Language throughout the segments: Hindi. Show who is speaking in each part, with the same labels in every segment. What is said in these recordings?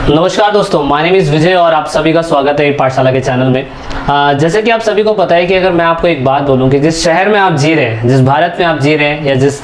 Speaker 1: नमस्कार दोस्तों, माय नेम इज़ विजय और आप सभी का स्वागत है पाठशाला के चैनल में। जैसे कि आप सभी को पता है कि अगर मैं आपको एक बात बोलूं कि जिस शहर में आप जी रहे हैं, जिस भारत में आप जी रहे हैं या जिस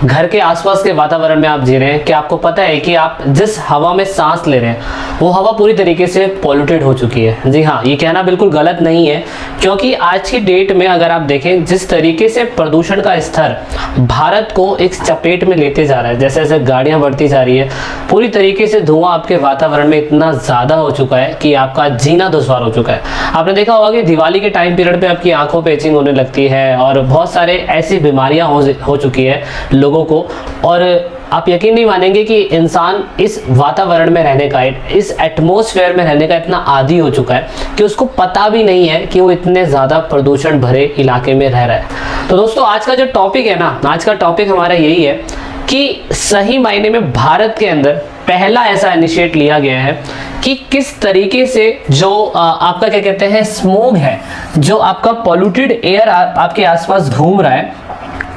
Speaker 1: घर के आसपास के वातावरण में आप जी रहे हैं, कि आपको पता है कि आप जिस हवा में सांस ले रहे हैं वो हवा पूरी तरीके से पॉल्यूटेड हो चुकी है। जी हाँ, ये कहना बिल्कुल गलत नहीं है, क्योंकि आज की डेट में अगर आप देखें जिस तरीके से प्रदूषण का स्तर भारत को एक चपेट में लेते जा रहा है, जैसे जैसे गाड़ियाँ बढ़ती जा रही है, पूरी तरीके से धुआं आपके वातावरण में इतना ज़्यादा हो चुका है कि आपका जीना दुश्वार हो चुका है। आपने देखा होगा कि दिवाली के टाइम पीरियड पे आपकी आंखों पे इचिंग होने लगती है और बहुत सारे ऐसी बीमारियां हो चुकी है लोगों को। और आप यकीन नहीं मानेंगे कि इंसान इस वातावरण में रहने का, इस एटमॉस्फेयर में रहने का इतना आदी हो चुका है कि उसको पता भी नहीं है कि वो इतने ज़्यादा प्रदूषण भरे इलाके में रह रहा है। तो दोस्तों, आज का जो टॉपिक है ना, आज का टॉपिक हमारा यही है कि सही मायने में भारत के अंदर पहला ऐसा इनिशिएट लिया गया है कि किस तरीके से जो आपका क्या कहते हैं स्मोग है, जो आपका पॉल्यूटेड एयर आपके आसपास घूम रहा है,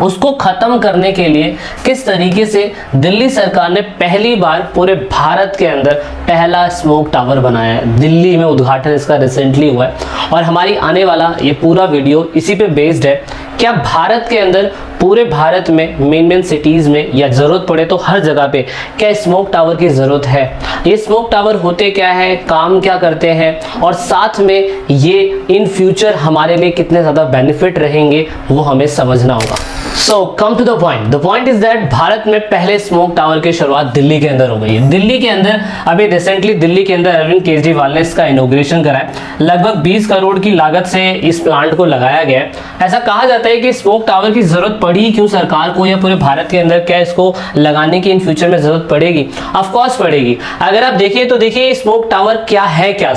Speaker 1: उसको खत्म करने के लिए किस तरीके से दिल्ली सरकार ने पहली बार पूरे भारत के अंदर पहला स्मोक टावर बनाया है। दिल्ली में उद्घाटन इसका रिसेंटली हुआ है और हमारी आने वाला ये पूरा वीडियो इसी पे बेस्ड है। क्या भारत के अंदर, पूरे भारत में मेन सिटीज़ में या ज़रूरत पड़े तो हर जगह पे क्या स्मोक टावर की ज़रूरत है? ये स्मोक टावर होते क्या है, काम क्या करते हैं, और साथ में ये इन फ्यूचर हमारे लिए कितने ज़्यादा बेनिफिट रहेंगे वो हमें समझना होगा। So come to the point. The point is that Bharat में पहले स्मोक टावर की शुरुआत दिल्ली के अंदर हो गई है। दिल्ली के अंदर अभी रिसेंटली दिल्ली के अंदर अरविंद केजरीवाल ने इसका इनॉग्रेशन करा है। लगभग 20 करोड़ की लागत से इस प्लांट को लगाया गया है। ऐसा कहा जाता है कि स्मोक टावर की जरूरत पड़ी क्यों सरकार को, या पूरे भारत के अंदर क्या इसको लगाने की इन फ्यूचर में जरूरत पड़ेगी? ऑफ कोर्स पड़ेगी। अगर आप देखिए तो देखिए स्मोक टावर क्या है, क्या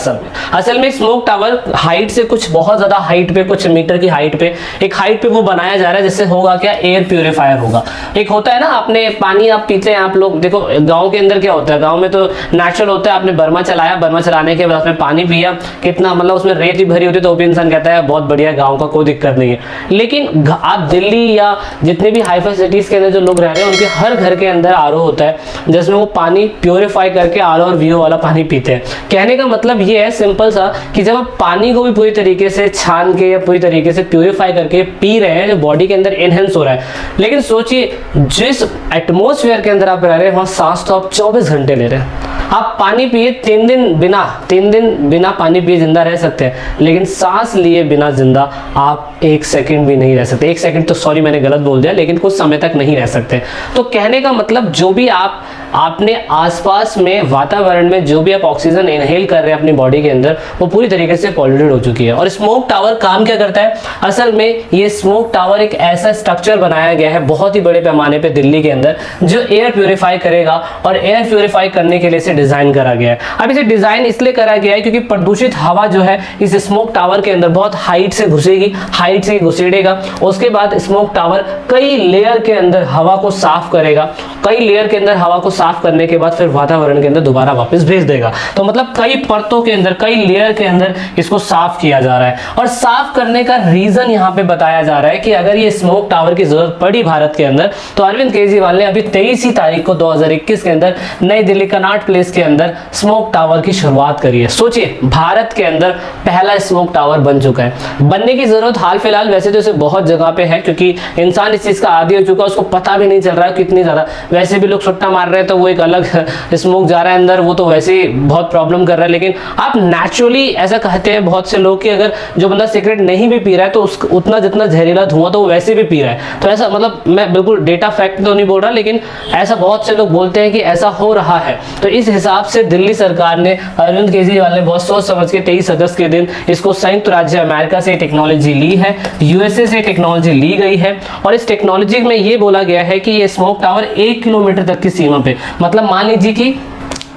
Speaker 1: असल में स्मोक टावर हाइट से कुछ बहुत ज्यादा हाइट पे, कुछ मीटर की हाइट पे, एक हाइट पे वो बनाया जा रहा है, जिससे होगा क्या, एयर प्यूरिफायर होगा। एक होता है ना, आपने पानी आप पीते हैं, आप लोग देखो गांव के अंदर क्या होता है, गांव में तो नेचुरल होता है, आपने बर्मा चलाया, बर्मा चलाने के बाद आपने पानी पिया, कितना मतलब उसमें रेत भी भरी होती है, तो भी इंसान कहता है बहुत बढ़िया, गांव का कोई दिक्कत नहीं है। लेकिन आप दिल्ली या जितने भी हाईफाई सिटीज के अंदर जो लोग रह रहे हैं, उनके हर घर के अंदर आरओ होता है, जिसमें वो पानी प्योरीफाई करके आरओ और वीओ वाला पानी पीते हैं। कहने का मतलब ये है सिंपल सा कि जब आप पानी को भी पूरी तरीके से छान के या पूरी तरीके से प्योरीफाई करके पी रहे हैं, जो बॉडी के अंदर एनहेंस हो रहा है। लेकिन सोचिए जिस एटमॉस्फेयर के अंदर आप रह रहे हैं, वहां सांस तो आप 24 घंटे ले रहे हैं। आप पानी पिए 3 दिन बिना पानी पिए जिंदा रह सकते हैं, लेकिन सांस लिए बिना जिंदा आप 1 सेकंड भी नहीं रह सकते। 1 सेकंड तो सॉरी मैंने गलत बोल दिया, लेकिन कुछ समय तक नहीं रह सकते। तो कहने का मतलब जो भी आपने आसपास में वातावरण में जो भी आप ऑक्सीजन इनहेल कर रहे हैं अपनी बॉडी के अंदर, वो पूरी तरीके से पॉल्यूटेड हो चुकी है। और स्मोक टावर काम क्या करता है? असल में ये स्मोक टावर एक ऐसा स्ट्रक्चर बनाया गया है बहुत ही बड़े पैमाने पे दिल्ली के अंदर, जो एयर प्यूरिफाई करेगा, और एयर प्यूरिफाई करने के लिए इसे डिजाइन करा गया है। अब इसे डिजाइन इसलिए करा गया है क्योंकि प्रदूषित हवा जो है इस स्मोक टावर के अंदर बहुत हाइट से घुसेगी, हाइट से घुसेड़ेगा। उसके बाद स्मोक टावर कई लेयर के अंदर हवा को साफ करेगा, कई लेयर के अंदर हवा को साफ करने के बाद फिर वातावरण के अंदर दोबारा वापस भेज देगा। तो मतलब कई परतों के अंदर, कई लेयर के अंदर इसको साफ किया जा रहा है। और साफ करने का रीजन यहाँ पे बताया जा रहा है कि अगर ये स्मोक टावर की जरूरत पड़ी भारत के अंदर, तो अरविंद केजरीवाल ने अभी 23 तारीख को 2021 के अंदर नई दिल्ली कनॉट प्लेस के अंदर स्मोक टावर की शुरुआत करी है। सोचिए भारत के अंदर पहला स्मोक टावर बन चुका है। बनने की जरूरत हाल फिलहाल वैसे तो इसे बहुत जगह पे है, क्योंकि इंसान इस चीज का आदी हो चुका है, उसको पता भी नहीं चल रहा है कितनी ज्यादा। वैसे भी लोग सुट्टा मार रहे हैं तो वो एक अलग स्मोक जा रहा है अंदर, वो तो वैसे ही बहुत प्रॉब्लम कर रहा है। लेकिन आप नेचुरली ऐसा कहते हैं बहुत से लोग कि अगर जो बंदा सिगरेट नहीं भी पी रहा है तो उतना जितना जहरीला धुआं तो वो वैसे भी पी रहा है। तो ऐसा मतलब मैं बिल्कुल डेटा फैक्ट तो नहीं बोल रहा, लेकिन ऐसा बहुत से लोग बोलते हैं कि ऐसा हो रहा है। तो इस हिसाब से दिल्ली सरकार ने, अरविंद केजरीवाल ने बहुत सोच समझ के 23 अगस्त के दिन इसको संयुक्त राज्य अमेरिका से टेक्नोलॉजी ली है, यूएसए से टेक्नोलॉजी ली गई है। और इस टेक्नोलॉजी में ये बोला गया है कि ये स्मोक टावर 1 किलोमीटर तक की सीमा पे, मतलब मान लीजिए कि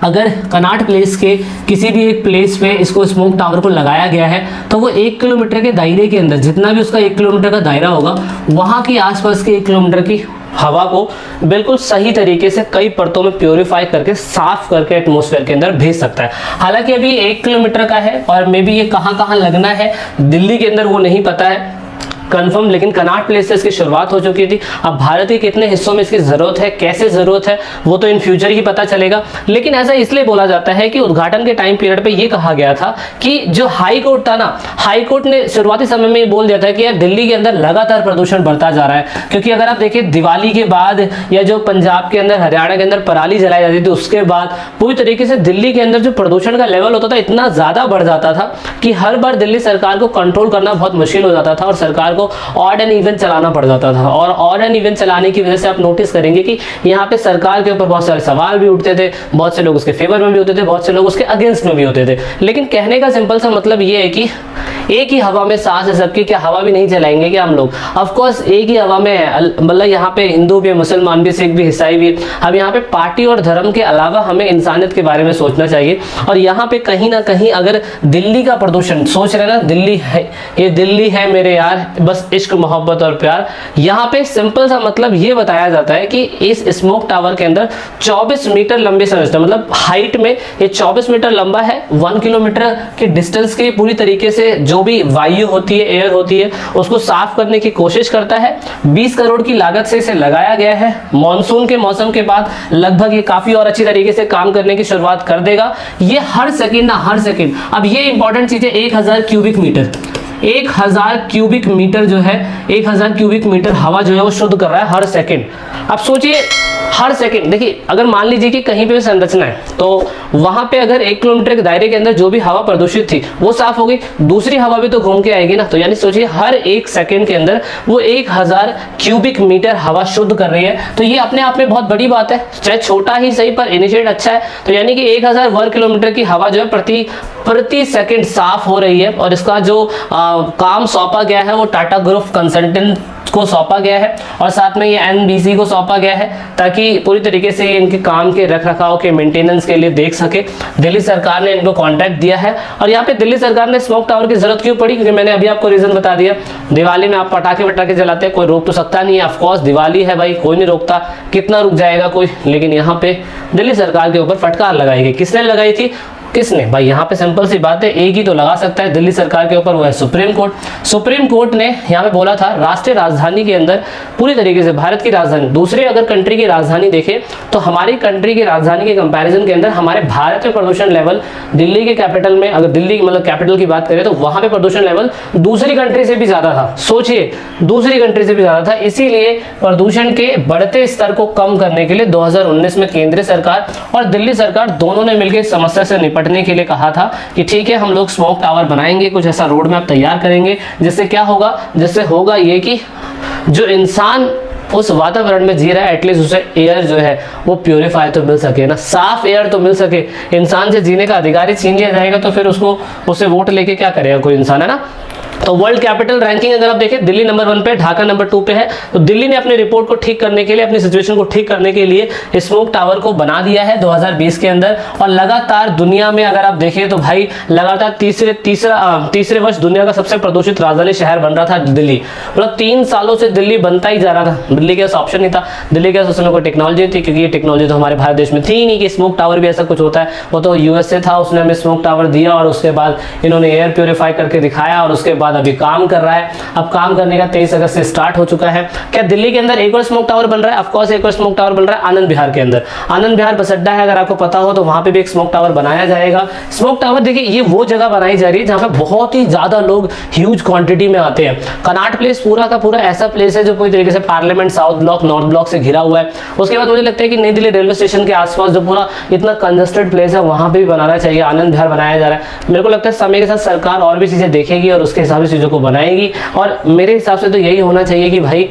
Speaker 1: अगर कनॉट प्लेस के किसी भी एक प्लेस पे इसको स्मोक टावर को लगाया गया है, तो वो 1 किलोमीटर के दायरे के अंदर, जितना भी उसका 1 किलोमीटर का दायरा होगा, वहां की आसपास के 1 किलोमीटर की हवा को बिल्कुल सही तरीके से कई परतों में प्योरीफाई करके साफ करके एटमॉस्फेयर के अंदर भेज सकता है। हालांकि अभी 1 किलोमीटर का है और मे बी ये कहाँ कहाँ लगना है दिल्ली के अंदर वो नहीं पता है, कंफर्म, लेकिन कनॉट प्लेस से इसकी शुरुआत हो चुकी थी। अब भारत के कितने हिस्सों में इसकी ज़रूरत है, कैसे ज़रूरत है, वो तो इन फ्यूचर ही पता चलेगा। लेकिन ऐसा इसलिए बोला जाता है कि उद्घाटन के टाइम पीरियड पे ये कहा गया था कि जो हाई कोर्ट था ना, हाई कोर्ट ने शुरुआती समय में ये बोल दिया था कि यार दिल्ली के अंदर लगातार प्रदूषण बढ़ता जा रहा है, क्योंकि अगर आप देखिए दिवाली के बाद या जो पंजाब के अंदर, हरियाणा के अंदर पराली जलाई जाती थी, उसके बाद पूरी तरीके से दिल्ली के अंदर जो प्रदूषण का लेवल होता था इतना ज़्यादा बढ़ जाता था कि हर बार दिल्ली सरकार को कंट्रोल करना बहुत मुश्किल हो जाता था और सरकार को ऑड एंड इवन चलाना पड़ जाता था। और ऑड एंड इवन चलाने की वजह से आप नोटिस करेंगे कि यहाँ पे सरकार के ऊपर बहुत सारे सवाल भी उठते थे, बहुत से लोग उसके फेवर में भी होते थे, बहुत से लोग उसके अगेंस्ट में भी होते थे। लेकिन कहने का सिंपल सा मतलब ये है कि एक ही हवा में सांस है सबकी, क्या हवा भी नहीं चलाएंगे क्या हम लोग? ऑफ कोर्स एक ही हवा में है, मतलब यहाँ पे हिंदू भी, मुसलमान भी, सिख भी, ईसाई भी। अब यहाँ पे पार्टी और धर्म के अलावा हमें इंसानियत के बारे में सोचना चाहिए। और यहाँ पे कहीं ना कहीं अगर दिल्ली का प्रदूषण सोच रहे ना, दिल्ली है, ये दिल्ली है मेरे यार, बस इश्क मोहब्बत और प्यार। यहाँ पे सिंपल सा मतलब ये बताया जाता है कि इस स्मोक टावर के अंदर 24 मीटर लंबे समझते, मतलब हाइट में ये 24 मीटर लंबा है, 1 किलोमीटर के डिस्टेंस के पूरी तरीके से जो भी वायु होती है, एयर होती है, उसको साफ करने की कोशिश करता है। 20 करोड़ की लागत से इसे लगाया गया है। मॉनसून के मौसम के बाद लगभग ये काफी और अच्छी तरीके से काम करने की शुरुआत कर देगा। ये हर सेकंड ना, हर सेकंड, अब ये इंपॉर्टेंट चीज है, 1000 क्यूबिक मीटर, 1000 क्यूबिक मीटर जो है, 1000 क्यूबिक मीटर हवा जो है वो शुद्ध कर रहा है हर सेकंड। अब सोचिए हर सेकंड, देखिए अगर मान लीजिए कि कहीं पे भी संरचना है तो वहां पे अगर 1 किलोमीटर के दायरे के अंदर जो भी हवा प्रदूषित थी वो साफ हो गई, दूसरी हवा भी तो घूम के आएगी ना। तो यानी सोचिए हर 1 सेकंड के अंदर वो 1000 क्यूबिक मीटर हवा शुद्ध कर रही है। तो ये अपने आप में बहुत बड़ी बात है, चाहे छोटा ही सही पर इनिशिएट अच्छा है। तो यानी कि 1000 वर्ग किलोमीटर की हवा जो है प्रति सेकंड साफ हो रही है। और इसका जो काम सौंपा गया है वो टाटा ग्रुप कंसल्टेंट को सौंपा गया है और साथ में ये एनबीसी को सौंपा गया है, ताकि पूरी तरीके से इनके काम के रखरखाव के मेंटेनेंस के लिए देख सके। दिल्ली सरकार ने इनको कॉन्ट्रैक्ट दिया है। और यहाँ पे दिल्ली सरकार ने स्मोक टावर की जरूरत क्यों पड़ी? क्योंकि मैंने अभी आपको रीजन बता दिया, दिवाली में आप पटाखे वटाखे जलाते हैं, कोई रोक तो सकता नहीं है। ऑफकोर्स दिवाली है भाई, कोई नहीं रोकता, कितना रुक जाएगा कोई। लेकिन यहाँ पे दिल्ली सरकार के ऊपर फटकार लगाई गई। किसने लगाई थी? किसने भाई? यहाँ पे सिंपल सी बात है, एक ही तो लगा सकता है दिल्ली सरकार के ऊपर, वो है सुप्रीम कोर्ट। सुप्रीम कोर्ट ने यहाँ पे बोला था राष्ट्रीय राजधानी के अंदर पूरी तरीके से भारत की राजधानी, दूसरे अगर कंट्री की राजधानी देखें तो हमारी कंट्री की राजधानी के कंपैरिजन के अंदर हमारे भारत में प्रदूषण लेवल दिल्ली के कैपिटल में, अगर दिल्ली मतलब कैपिटल की बात करें तो वहां पे प्रदूषण लेवल दूसरी कंट्री से भी ज्यादा था। सोचिए, दूसरी कंट्री से भी ज्यादा था। इसीलिए प्रदूषण के बढ़ते स्तर को कम करने के लिए 2019 में केंद्र सरकार और दिल्ली सरकार दोनों ने मिलकर इस समस्या से निपटने के लिए कहा था कि ठीक है हम लोग स्मोक टावर बनाएंगे, कुछ ऐसा रोड मैप तैयार करेंगे जिससे क्या होगा, जिससे होगा ये कि जो इंसान उस वातावरण में जी रहा है एटलीस्ट उसे एयर जो है वो प्योरीफाई तो मिल सके ना, साफ एयर तो मिल सके। इंसान से जीने का अधिकार ही छीन लिया जाएगा तो फिर उसको उसे वोट लेके क्या करेगा कोई इंसान, है ना। तो वर्ल्ड कैपिटल रैंकिंग अगर आप देखें, दिल्ली नंबर 1 पे, ढाका नंबर 2 पे है। तो दिल्ली ने अपनी रिपोर्ट को ठीक करने के लिए, अपनी सिचुएशन को ठीक करने के लिए स्मोक टावर को बना दिया है 2020 के अंदर। और लगातार दुनिया में अगर आप देखें तो भाई लगातार तीसरे वर्ष दुनिया का सबसे प्रदूषित राजधानी शहर बन रहा था दिल्ली। मतलब 3 सालों से दिल्ली बनता ही जा रहा था। दिल्ली के पास ऑप्शन नहीं था, दिल्ली के पास उस समय कोई टेक्नोलॉजी थी, क्योंकि ये टेक्नोलॉजी तो हमारे भारत देश में थी ही नहीं कि स्मोक टावर भी ऐसा कुछ होता है। वो तो यूएस से था, उसने हमें स्मोक टावर दिया और उसके बाद इन्होंने एयर प्योरीफाई करके दिखाया और उसके बाद अभी काम कर रहा है। अब काम करने का 23 अगस्त से स्टार्ट हो चुका है। क्या दिल्ली के अंदर एक और स्मोक टावर बन रहा है? ऑफ कोर्स एक और स्मोक टावर बन रहा है आनंद विहार के अंदर। आनंद विहार बस अड्डा है, अगर आपको पता हो तो वहां पे भी एक स्मोक टावर बनाया जाएगा। स्मोक टावर देखिए ये वो जगह बनाई जा रही है जहां पे बहुत ही ज्यादा लोग ह्यूज क्वांटिटी में आते हैं। कनॉट प्लेस पूरा का पूरा ऐसा प्लेस है जो पूरी तरीके से parliament south block north block से घिरा हुआ है। उसके बाद मुझे लगता है कि नई दिल्ली रेलवे स्टेशन के आसपास जो पूरा इतना कंजस्टेड प्लेस है वहां पे भी बनाना चाहिए। आनंद विहार बनाया जा रहा है। मेरे को लगता है समय के साथ सरकार और भी चीजें देखेगी और उसके हिसाब से चीजों को बनाएगी। और मेरे हिसाब से तो यही होना चाहिए कि भाई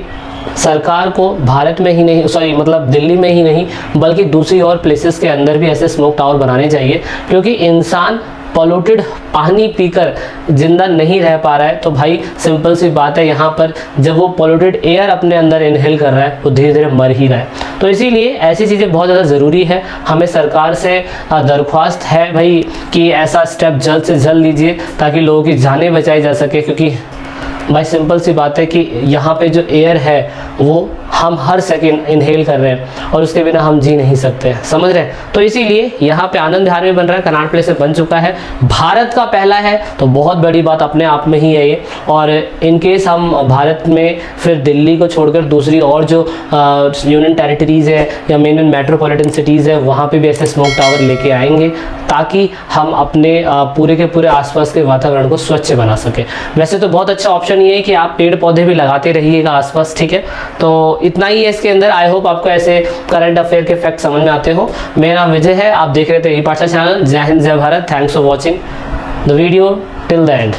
Speaker 1: सरकार को भारत में ही नहीं, सॉरी मतलब दिल्ली में ही नहीं बल्कि दूसरी और प्लेसेस के अंदर भी ऐसे स्मोक टावर बनाने चाहिए, क्योंकि इंसान पॉल्यूटेड पानी पीकर जिंदा नहीं रह पा रहा है। तो भाई सिंपल सी बात है, यहाँ पर जब वो पॉल्यूटेड एयर अपने अंदर इनहेल कर रहा है वो धीरे धीरे मर ही रहा है। तो इसीलिए ऐसी चीज़ें बहुत ज़्यादा ज़रूरी है। हमें सरकार से दरख्वास्त है भाई कि ऐसा स्टेप जल्द से जल्द लीजिए ताकि लोगों की जानें बचाई जा सके, क्योंकि भाई सिंपल सी बात है कि यहाँ पे जो एयर है वो हम हर सेकंड इनहेल कर रहे हैं और उसके बिना हम जी नहीं सकते, समझ रहे हैं। तो इसीलिए यहाँ पे आनंद विहार में बन रहा है, कनॉट प्लेस में बन चुका है, भारत का पहला है, तो बहुत बड़ी बात अपने आप में ही है ये। और इन केस हम भारत में फिर दिल्ली को छोड़कर दूसरी और जो यूनियन टेरिटरीज़ है या मेन मेट्रोपॉलिटन सिटीज़ है वहाँ पे भी ऐसे स्मोक टावर लेके आएंगे, ताकि हम अपने पूरे के पूरे आसपास के वातावरण को स्वच्छ बना सके। वैसे तो बहुत अच्छा ऑप्शन ये है कि आप पेड़ पौधे भी लगाते रहिएगा आसपास, ठीक है। तो इतना ही है इसके अंदर। आई होप आपको ऐसे करंट अफेयर के फैक्ट समझ में आते हो। मेरा नाम विजय है, आप देख रहे थे ई पाठशाला चैनल। जय हिंद, जय Bharat. Thanks for watching the video till the end.